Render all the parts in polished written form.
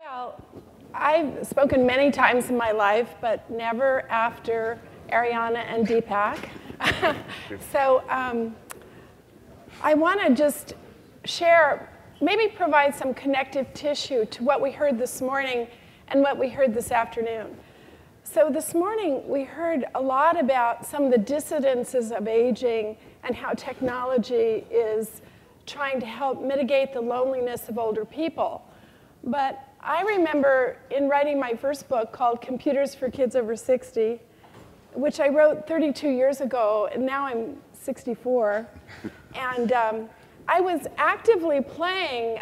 Well, I've spoken many times in my life, but never after Ariana and Deepak. So I want to just share, maybe provide some connective tissue to what we heard this morning and what we heard this afternoon. So this morning, we heard a lot about some of the dissidences of aging and how technology is trying to help mitigate the loneliness of older people. But I remember in writing my first book called Computers for Kids Over 60, which I wrote 32 years ago, and now I'm 64. And I was actively playing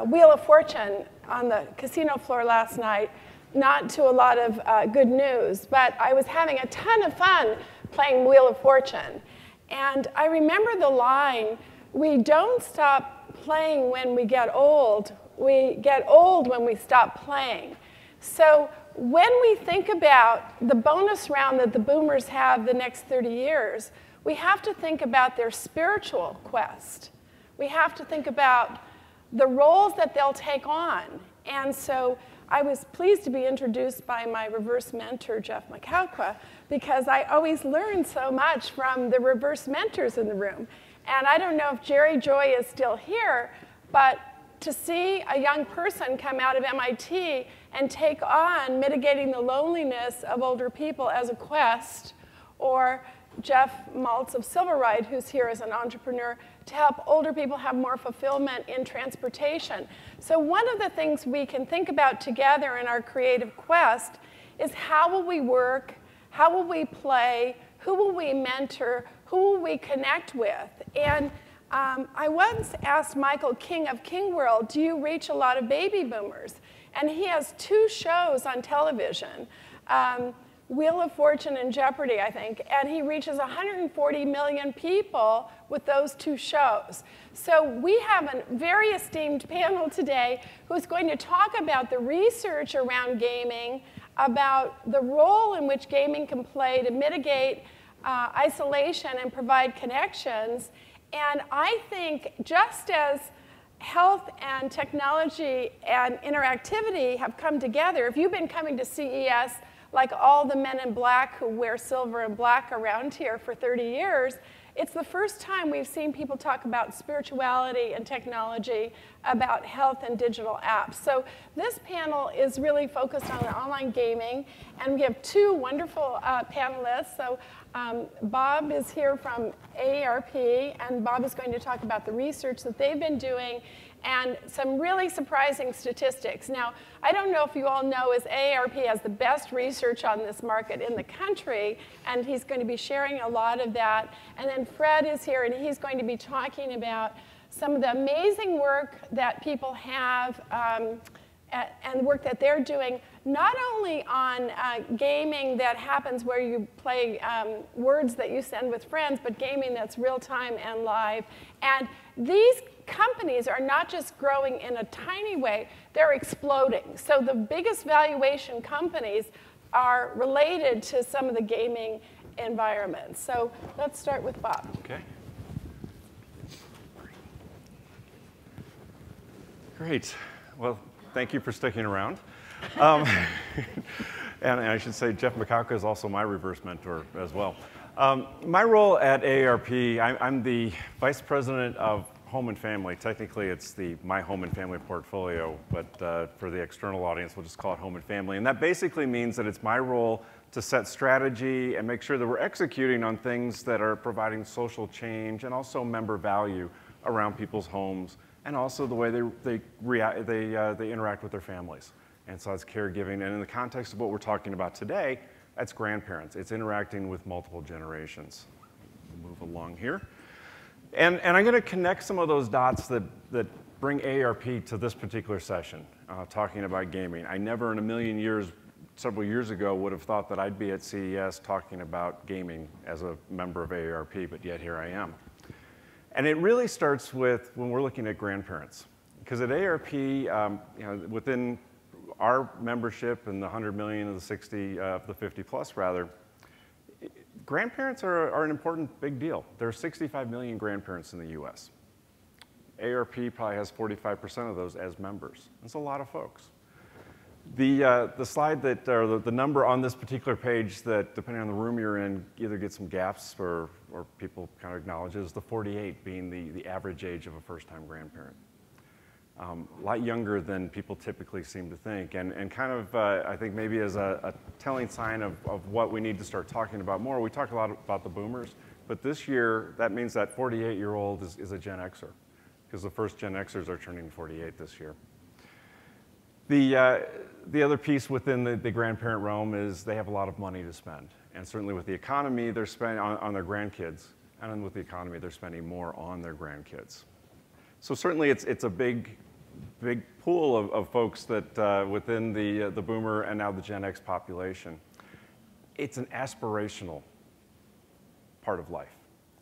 Wheel of Fortune on the casino floor last night, not to a lot of good news, but I was having a ton of fun playing Wheel of Fortune. And I remember the line, "We don't stop playing when we get old. We get old when we stop playing." So when we think about the bonus round that the boomers have the next 30 years, we have to think about their spiritual quest. We have to think about the roles that they'll take on. And so I was pleased to be introduced by my reverse mentor, Jeff Michalka, because I always learn so much from the reverse mentors in the room. And I don't know if Jerry Joy is still here, but to see a young person come out of MIT and take on mitigating the loneliness of older people as a quest, or Jeff Maltz of Silverite, who's here as an entrepreneur, to help older people have more fulfillment in transportation. So one of the things we can think about together in our creative quest is how will we work, how will we play, who will we mentor, who will we connect with? And I once asked Michael King of King World, do you reach a lot of baby boomers? And he has 2 shows on television, Wheel of Fortune and Jeopardy, I think, and he reaches 140 million people with those 2 shows. So we have a very esteemed panel today who's going to talk about the research around gaming, about the role in which gaming can play to mitigate isolation and provide connections. And I think just as health and technology and interactivity have come together, if you've been coming to CES like all the men in black who wear silver and black around here for 30 years, it's the first time we've seen people talk about spirituality and technology, about health and digital apps. So this panel is really focused on online gaming, and we have 2 wonderful panelists. So Bob is here from AARP, and Bob is going to talk about the research that they've been doing and some really surprising statistics. Now, I don't know if you all know, is AARP has the best research on this market in the country, and he's going to be sharing a lot of that. And then Fred is here, and he's going to be talking about some of the amazing work that people have and the work that they're doing, not only on gaming that happens where you play words that you send with friends, but gaming that's real time and live. And these companies are not just growing in a tiny way, they're exploding. So the biggest valuation companies are related to some of the gaming environments. So let's start with Bob. Okay. Great. Well, thank you for sticking around. And I should say Jeff Michalka is also my reverse mentor as well. My role at AARP, I'm the Vice President of Home and Family. Technically, it's the My Home and Family portfolio, but for the external audience, we'll just call it Home and Family. And that basically means that it's my role to set strategy and make sure that we're executing on things that are providing social change and also member value around people's homes, and also the way they interact with their families. And so that's caregiving. And in the context of what we're talking about today, that's grandparents. It's interacting with multiple generations. Move along here. And I'm going to connect some of those dots that bring AARP to this particular session, talking about gaming. I never in a million years, several years ago, would have thought that I'd be at CES talking about gaming as a member of AARP, but yet here I am. And it really starts with when we're looking at grandparents. Because at AARP, within our membership and the 100 million of the 60, the 50 plus rather, grandparents are an important big deal. There are 65 million grandparents in the US. AARP probably has 45% of those as members. That's a lot of folks. The slide that, or the number on this particular page that, depending on the room you're in, either gets some gaps or people kind of acknowledge is the 48 being the average age of a first-time grandparent. A lot younger than people typically seem to think, and kind of, I think maybe as a telling sign of what we need to start talking about more. We talk a lot about the boomers, but this year, that means that 48-year-old is a Gen Xer, because the first Gen Xers are turning 48 this year. The other piece within the grandparent realm is they have a lot of money to spend. And certainly with the economy, they're spending on their grandkids. And then with the economy, they're spending more on their grandkids. So certainly it's a big pool of folks that within the boomer and now the Gen X population. It's an aspirational part of life.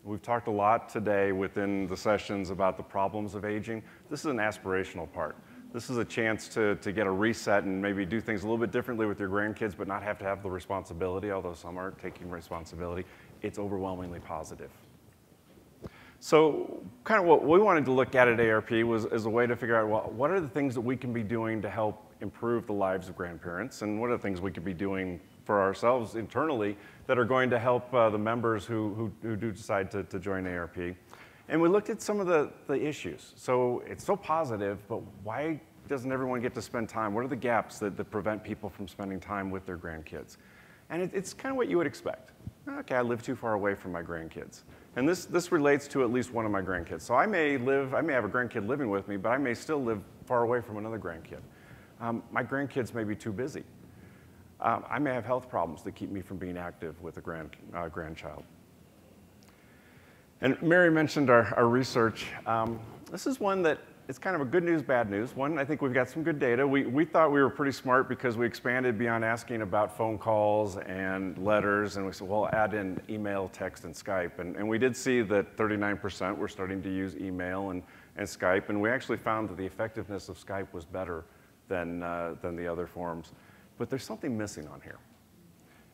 We've talked a lot today within the sessions about the problems of aging. This is an aspirational part. This is a chance to get a reset and maybe do things a little bit differently with your grandkids, but not have to have the responsibility, although some are taking responsibility. It's overwhelmingly positive. So kind of what we wanted to look at AARP was as a way to figure out, well, what are the things that we can be doing to help improve the lives of grandparents, and what are the things we could be doing for ourselves internally that are going to help the members who do decide to join AARP. And we looked at some of the issues. So it's so positive, but why doesn't everyone get to spend time? What are the gaps that prevent people from spending time with their grandkids? And it's kind of what you would expect. Okay, I live too far away from my grandkids. And this relates to at least one of my grandkids. So I may have a grandkid living with me, but I may still live far away from another grandkid. My grandkids may be too busy. I may have health problems that keep me from being active with a grandchild. And Mary mentioned our research. This is one that is kind of a good news, bad news. One, I think we've got some good data. We thought we were pretty smart because we expanded beyond asking about phone calls and letters, and we said, well, add in email, text, and Skype. And we did see that 39% were starting to use email and Skype, and we actually found that the effectiveness of Skype was better than the other forms. But there's something missing on here.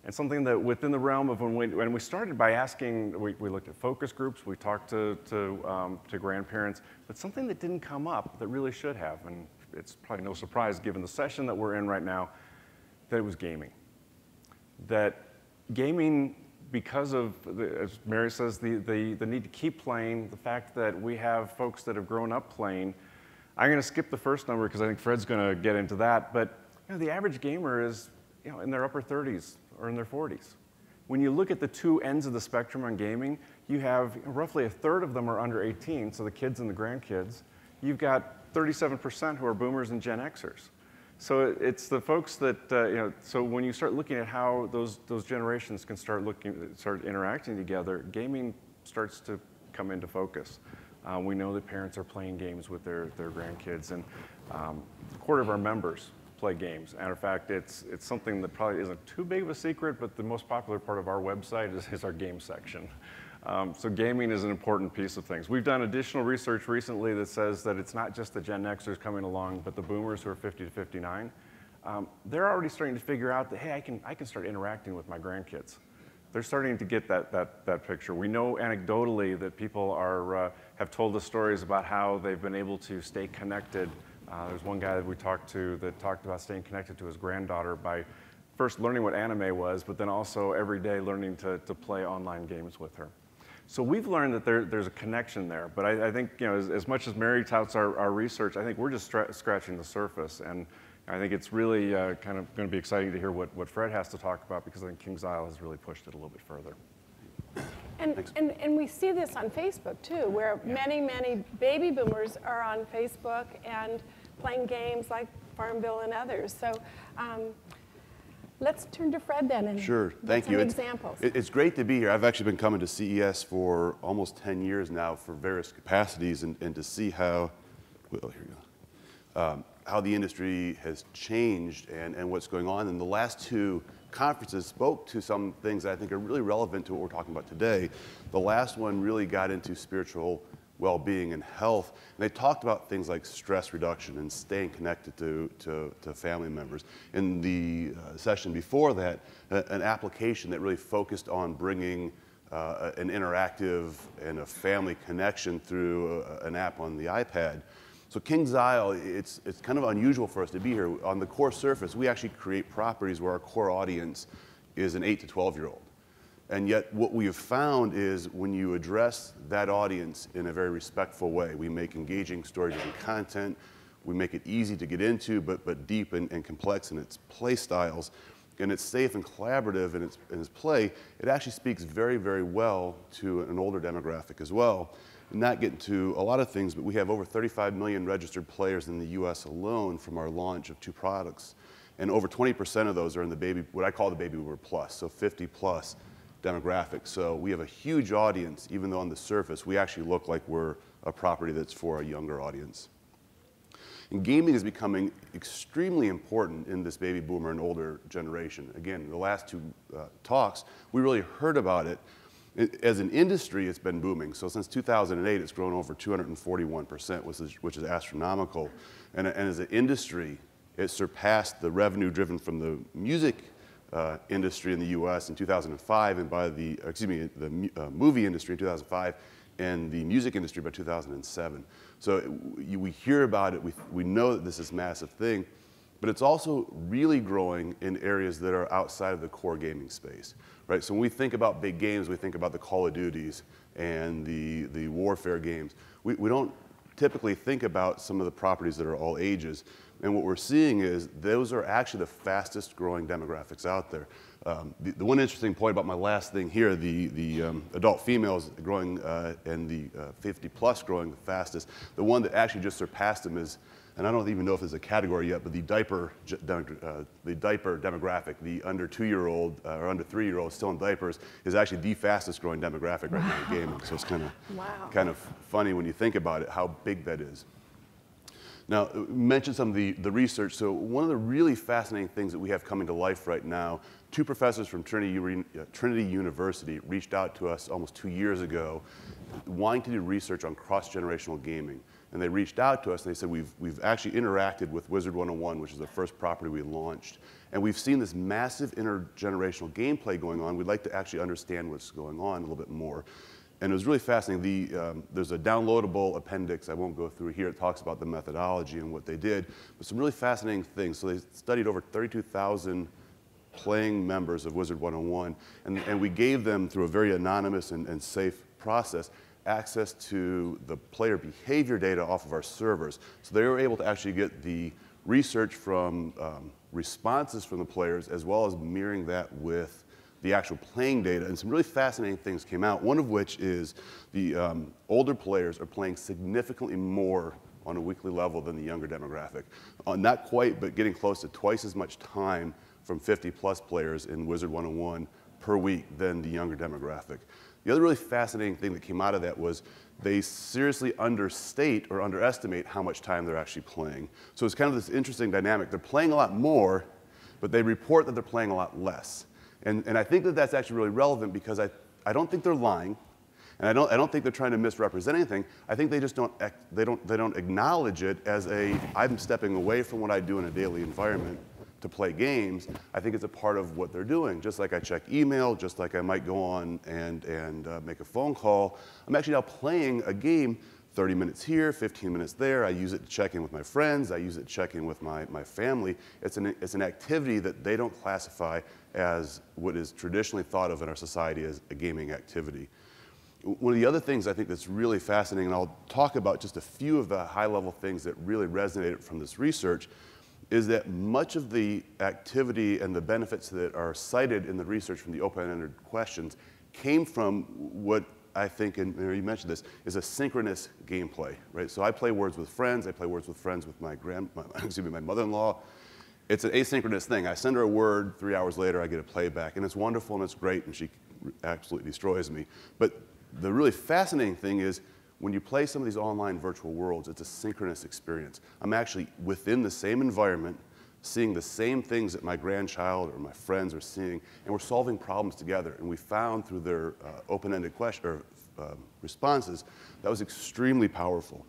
And something that within the realm of when we started by asking, we looked at focus groups, we talked to grandparents, but something that didn't come up that really should have, and it's probably no surprise given the session that we're in right now, that it was gaming. That gaming, because of, as Mary says, the need to keep playing, the fact that we have folks that have grown up playing. I'm going to skip the first number because I think Fred's going to get into that, but the average gamer is in their upper 30s. Or in their 40s. When you look at the two ends of the spectrum on gaming, you have roughly a third of them are under 18, so the kids and the grandkids. You've got 37% who are boomers and Gen Xers. So it's the folks that, so when you start looking at how those generations can start interacting together, gaming starts to come into focus. We know that parents are playing games with their grandkids, and a quarter of our members play games. Matter of fact, it's something that probably isn't too big of a secret, but the most popular part of our website is our game section. So gaming is an important piece of things. We've done additional research recently that says that it's not just the Gen Xers coming along, but the boomers who are 50 to 59. They're already starting to figure out that, hey, I can start interacting with my grandkids. They're starting to get that picture. We know anecdotally that people have told us stories about how they've been able to stay connected. There's one guy that we talked to that talked about staying connected to his granddaughter by first learning what anime was, but then also every day learning to play online games with her. So we've learned that there's a connection there. But I think as much as Mary touts our research, I think we're just scratching the surface. And I think it's really kind of going to be exciting to hear what Fred has to talk about, because I think Kings Isle has really pushed it a little bit further. And we see this on Facebook too, where many baby boomers are on Facebook and playing games like Farmville and others. So let's turn to Fred then and Thank you. Examples. It's great to be here. I've actually been coming to CES for almost 10 years now for various capacities, and to see how, well, here you go, how the industry has changed and what's going on. And the last two conferences spoke to some things that I think are really relevant to what we're talking about today. The last one really got into spiritual well-being and health, and they talked about things like stress reduction and staying connected to family members. In the session before that, an application that really focused on bringing an interactive and a family connection through an app on the iPad. So Kings Isle, it's kind of unusual for us to be here. On the core surface, we actually create properties where our core audience is an 8 to 12-year-old. And yet what we have found is when you address that audience in a very respectful way, we make engaging story-driven content, we make it easy to get into, but deep and complex in its play styles, and it's safe and collaborative in its play, it actually speaks very, very well to an older demographic as well. Not getting to a lot of things, but we have over 35 million registered players in the US alone from our launch of 2 products. And over 20% of those are in the what I call the baby boomer plus, so 50 plus demographic. So we have a huge audience, even though on the surface, we actually look like we're a property that's for a younger audience. And gaming is becoming extremely important in this baby boomer and older generation. Again, in the last 2 talks, we really heard about it. As an industry, it's been booming. So since 2008, it's grown over 241%, which is astronomical. And as an industry, it surpassed the revenue driven from the music industry in the US in 2005, and by the movie industry in 2005, and the music industry by 2007. So we hear about it, we know that this is a massive thing, but it's also really growing in areas that are outside of the core gaming space, right? So when we think about big games, we think about the Call of Duties and the warfare games. We don't typically think about some of the properties that are all ages. And what we're seeing is those are actually the fastest growing demographics out there. The one interesting point about my last thing here, the adult females growing and the 50 plus growing the fastest, the one that actually just surpassed them is, and I don't even know if there's a category yet, but the diaper demographic, the under 2-year-old or under 3-year-old still in diapers, is actually the fastest growing demographic right now in gaming. So it's kind of funny when you think about it, how big that is. Now, mention some of the research. So one of the really fascinating things that we have coming to life right now, 2 professors from Trinity University reached out to us almost 2 years ago wanting to do research on cross-generational gaming. And they reached out to us and they said, we've actually interacted with Wizard 101, which is the first property we launched. And we've seen this massive intergenerational gameplay going on. We'd like to actually understand what's going on a little bit more. And it was really fascinating. There's a downloadable appendix I won't go through here. It talks about the methodology and what they did, but some really fascinating things. So they studied over 32,000 playing members of Wizard 101, and we gave them, through a very anonymous and safe process, access to the player behavior data off of our servers. So they were able to actually get the research from responses from the players, as well as mirroring that with the actual playing data, and some really fascinating things came out, one of which is the older players are playing significantly more on a weekly level than the younger demographic. Not quite, but getting close to twice as much time from 50 plus players in Wizard 101 per week than the younger demographic. The other really fascinating thing that came out of that was they seriously understate or underestimate how much time they're actually playing. So it's kind of this interesting dynamic. They're playing a lot more, but they report that they're playing a lot less. And I think that that's actually really relevant because I don't think they're lying, and I don't think they're trying to misrepresent anything. I think they just don't acknowledge it as I'm stepping away from what I do in a daily environment to play games. I think it's a part of what they're doing. Just like I check email, just like I might go on and make a phone call, I'm actually now playing a game 30 minutes here, 15 minutes there. I use it to check in with my friends. I use it to check in with my family. It's an activity that they don't classify as what is traditionally thought of in our society as a gaming activity. One of the other things I think that's really fascinating, and I'll talk about just a few of the high-level things that really resonated from this research, is that much of the activity and the benefits that are cited in the research from the open-ended questions came from what I think, and you mentioned this, is a synchronous gameplay, right? So I play Words with Friends. I play Words with Friends with my mother-in-law. It's an asynchronous thing. I send her a word, 3 hours later, I get a playback, and it's wonderful and it's great, and she absolutely destroys me. But the really fascinating thing is when you play some of these online virtual worlds, it's a synchronous experience. I'm actually within the same environment, seeing the same things that my grandchild or my friends are seeing, and we're solving problems together. And we found through their open-ended responses, that was extremely powerful.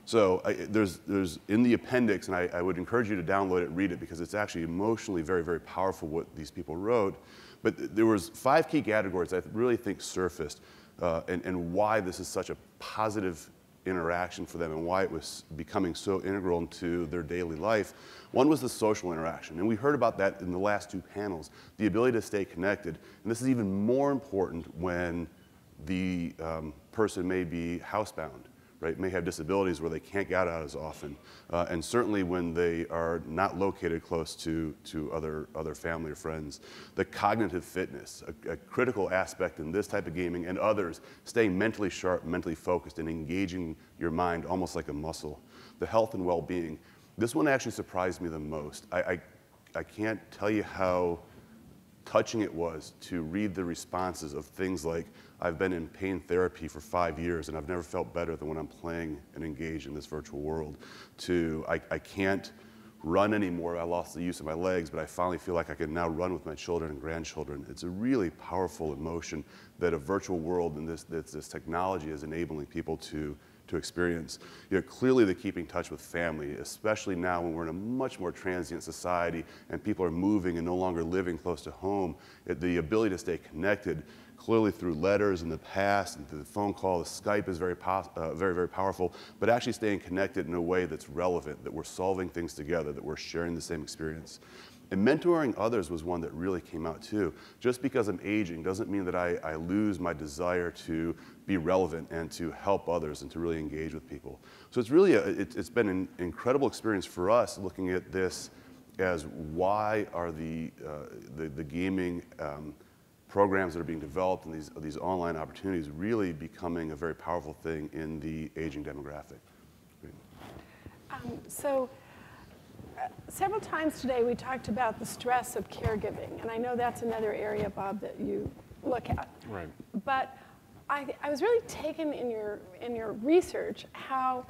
So there's in the appendix, and I would encourage you to download it and read it because it's actually emotionally very, very powerful what these people wrote. But there was 5 key categories I really think surfaced and why this is such a positive interaction for them and why it was becoming so integral into their daily life. One was the social interaction, and we heard about that in the last 2 panels, the ability to stay connected. And this is even more important when the person may be housebound, right? May have disabilities where they can't get out as often, and certainly when they are not located close to other family or friends. The cognitive fitness, a critical aspect in this type of gaming and others, staying mentally sharp, mentally focused, and engaging your mind almost like a muscle. The health and well-being. This one actually surprised me the most. I can't tell you how touching it was to read the responses of things like, I've been in pain therapy for 5 years and I've never felt better than when I'm playing and engaged in this virtual world, to I can't run anymore, I lost the use of my legs, but I finally feel like I can now run with my children and grandchildren. It's a really powerful emotion that a virtual world and this technology is enabling people to experience. You know, clearly the keeping touch with family, especially now when we're in a much more transient society and people are moving and no longer living close to home, the ability to stay connected, clearly through letters in the past and through the phone call, the Skype is very, very powerful, but actually staying connected in a way that's relevant, that we're solving things together, that we're sharing the same experience. And mentoring others was one that really came out too. Just because I'm aging doesn't mean that I lose my desire to be relevant and to help others and to really engage with people. So it's really, it's been an incredible experience for us looking at this as why are the gaming programs that are being developed and these online opportunities really becoming a very powerful thing in the aging demographic. Several times today we talked about the stress of caregiving, and I know that's another area, Bob, that you look at. Right. But I was really taken in your research how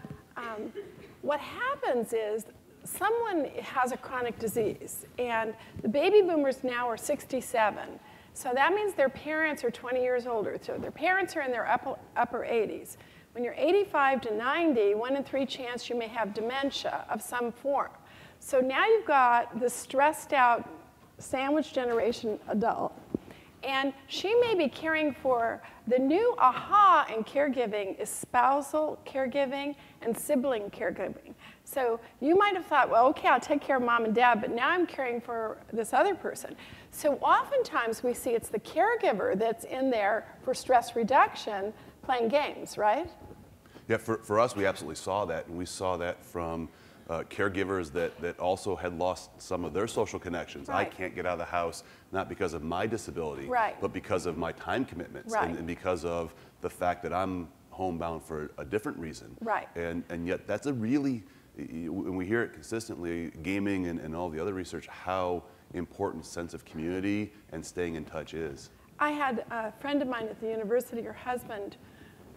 what happens is someone has a chronic disease, and the baby boomers now are 67. So that means their parents are 20 years older. So their parents are in their upper 80s. When you're 85 to 90, 1 in 3 chance you may have dementia of some form. So now you've got this stressed out sandwich generation adult, and she may be caring for, the new aha in caregiving is spousal caregiving and sibling caregiving. So you might have thought, well, okay, I'll take care of mom and dad, but now I'm caring for this other person. So oftentimes we see it's the caregiver that's in there for stress reduction playing games, right? Yeah, for us, we absolutely saw that, and we saw that from caregivers that also had lost some of their social connections. Right. I can't get out of the house, not because of my disability, right, but because of my time commitments, right, and because of the fact that I'm homebound for a different reason. Right. And yet that's a really, when we hear it consistently, gaming and all the other research, how important sense of community and staying in touch is. I had a friend of mine at the university, her husband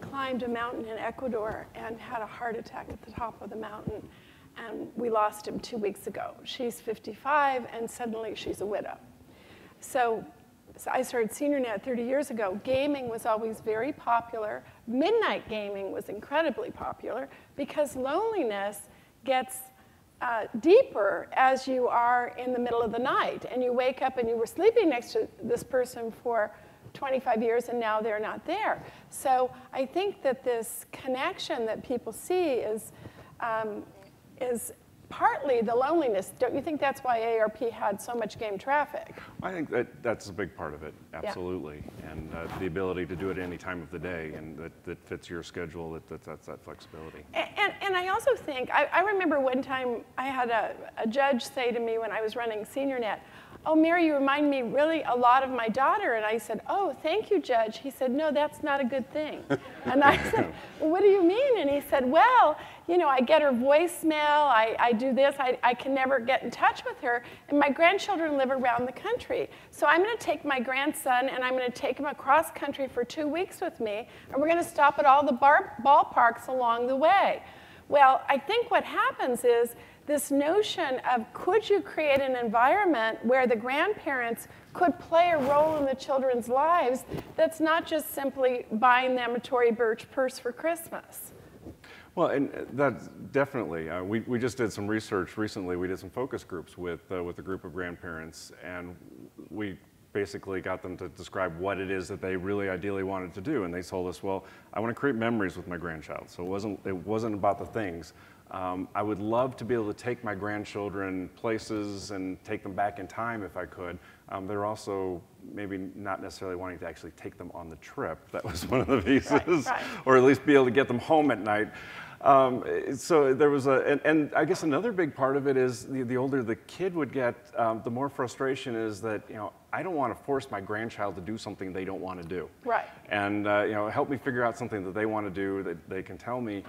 climbed a mountain in Ecuador and had a heart attack at the top of the mountain. And we lost him 2 weeks ago. She's 55, and suddenly she's a widow. So I started SeniorNet 30 years ago. Gaming was always very popular. Midnight gaming was incredibly popular because loneliness gets deeper as you are in the middle of the night. And you wake up and you were sleeping next to this person for 25 years and now they're not there. So I think that this connection that people see is partly the loneliness. Don't you think that's why ARP had so much game traffic? I think that's a big part of it, absolutely. Yeah. And the ability to do it any time of the day and that fits your schedule, that's that flexibility. And I also think, I remember one time I had a judge say to me when I was running SeniorNet, "Oh, Mary, you remind me really a lot of my daughter." And I said, "Oh, thank you, Judge." He said, "No, that's not a good thing." And I said, "Well, what do you mean?" And he said, "Well, you know, I get her voicemail, I do this, I can never get in touch with her, and my grandchildren live around the country. So I'm going to take my grandson and I'm going to take him across country for 2 weeks with me, and we're going to stop at all the ballparks along the way." Well, I think what happens is this notion of could you create an environment where the grandparents could play a role in the children's lives that's not just simply buying them a Tory Burch purse for Christmas. Well, and that's definitely, we just did some research recently. We did some focus groups with a group of grandparents, and we basically got them to describe what it is that they really ideally wanted to do. And they told us, well, I want to create memories with my grandchild. So it wasn't about the things. I would love to be able to take my grandchildren places and take them back in time if I could. They're also maybe not necessarily wanting to actually take them on the trip. That was one of the pieces. Right. Or at least be able to get them home at night. So there was and I guess another big part of it is the older the kid would get, the more frustration is that, I don't want to force my grandchild to do something they don't want to do. Right. And, help me figure out something that they want to do that they can tell me.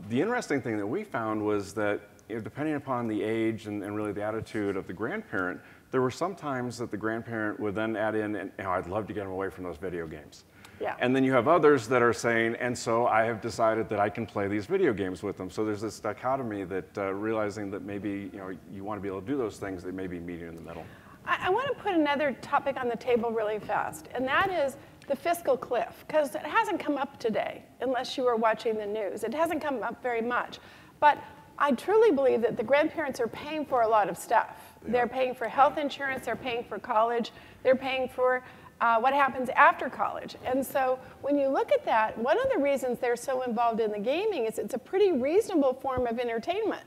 The interesting thing that we found was that, depending upon the age and really the attitude of the grandparent, there were some times that the grandparent would then add in, and I'd love to get them away from those video games. Yeah. And then you have others that are saying, and so I have decided that I can play these video games with them. So there's this dichotomy that realizing that maybe you want to be able to do those things, that may be meeting in the middle. I want to put another topic on the table really fast, and that is the fiscal cliff, because it hasn't come up today, unless you were watching the news. It hasn't come up very much. But I truly believe that the grandparents are paying for a lot of stuff. Yeah. They're paying for health insurance, they're paying for college, they're paying for what happens after college. And so when you look at that, one of the reasons they're so involved in the gaming is it's a pretty reasonable form of entertainment.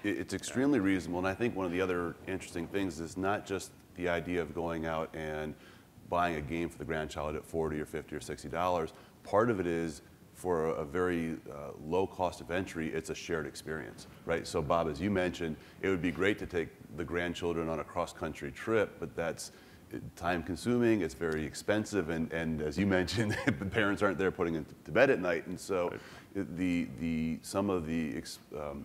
It's extremely reasonable, and I think one of the other interesting things is not just the idea of going out and buying a game for the grandchild at $40 or $50 or $60. Part of it is, for a very low cost of entry, it's a shared experience, right? So Bob, as you mentioned, it would be great to take the grandchildren on a cross-country trip, but that's time-consuming, it's very expensive, and as you mentioned, the parents aren't there putting them to bed at night, and so some of the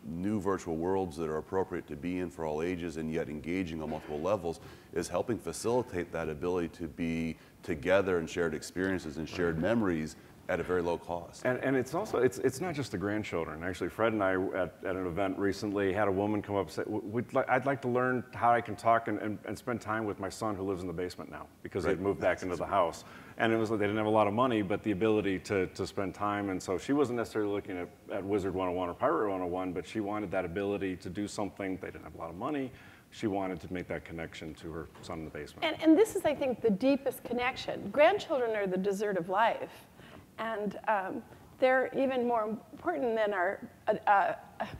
new virtual worlds that are appropriate to be in for all ages and yet engaging on multiple levels is helping facilitate that ability to be together and shared experiences and shared memories at a very low cost. And it's also, it's not just the grandchildren. Actually, Fred and I at an event recently had a woman come up and say, I'd like to learn how I can talk and spend time with my son who lives in the basement now, because they'd moved back into the house. And it was like they didn't have a lot of money, but the ability to spend time. And so she wasn't necessarily looking at Wizard 101 or Pirate 101, but she wanted that ability to do something. They didn't have a lot of money. She wanted to make that connection to her son in the basement. And this is, I think, the deepest connection. Grandchildren are the dessert of life. And they're even more important than our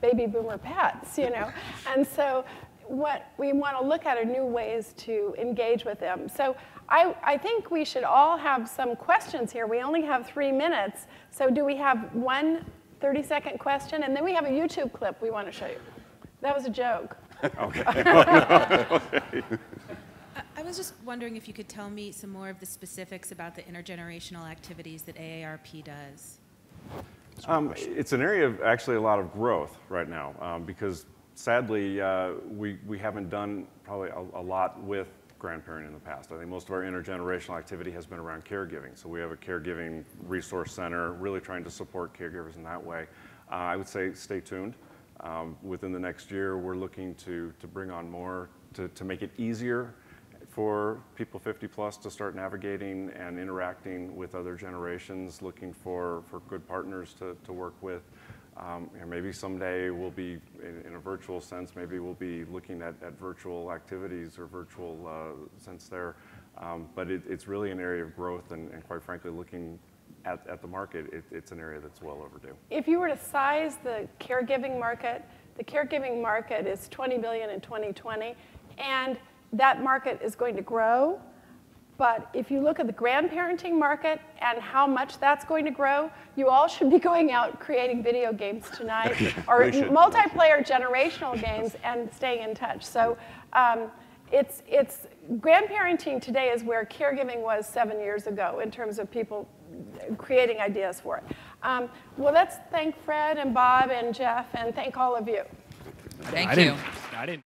baby boomer pets, And so what we want to look at are new ways to engage with them. So I think we should all have some questions here. We only have 3 minutes. So do we have one 30-second question? And then we have a YouTube clip we want to show you. That was a joke. Okay. I was just wondering if you could tell me some more of the specifics about the intergenerational activities that AARP does. It's an area of actually a lot of growth right now, because sadly we haven't done probably a lot with grandparenting in the past. I think most of our intergenerational activity has been around caregiving. So we have a caregiving resource center, really trying to support caregivers in that way. I would say stay tuned. Within the next year, we're looking to bring on more to make it easier for people 50 plus to start navigating and interacting with other generations, looking for good partners to work with. Maybe someday we'll be, in a virtual sense, maybe we'll be looking at virtual activities or virtual sense there. But it's really an area of growth, and quite frankly, looking at the market, it's an area that's well overdue. If you were to size the caregiving market is $20 billion in 2020, and that market is going to grow. But if you look at the grandparenting market and how much that's going to grow, you all should be going out creating video games tonight or multiplayer generational games and staying in touch. So it's grandparenting today is where caregiving was 7 years ago in terms of people creating ideas for it. Well, let's thank Fred and Bob and Jeff and thank all of you. Thank you. I didn't.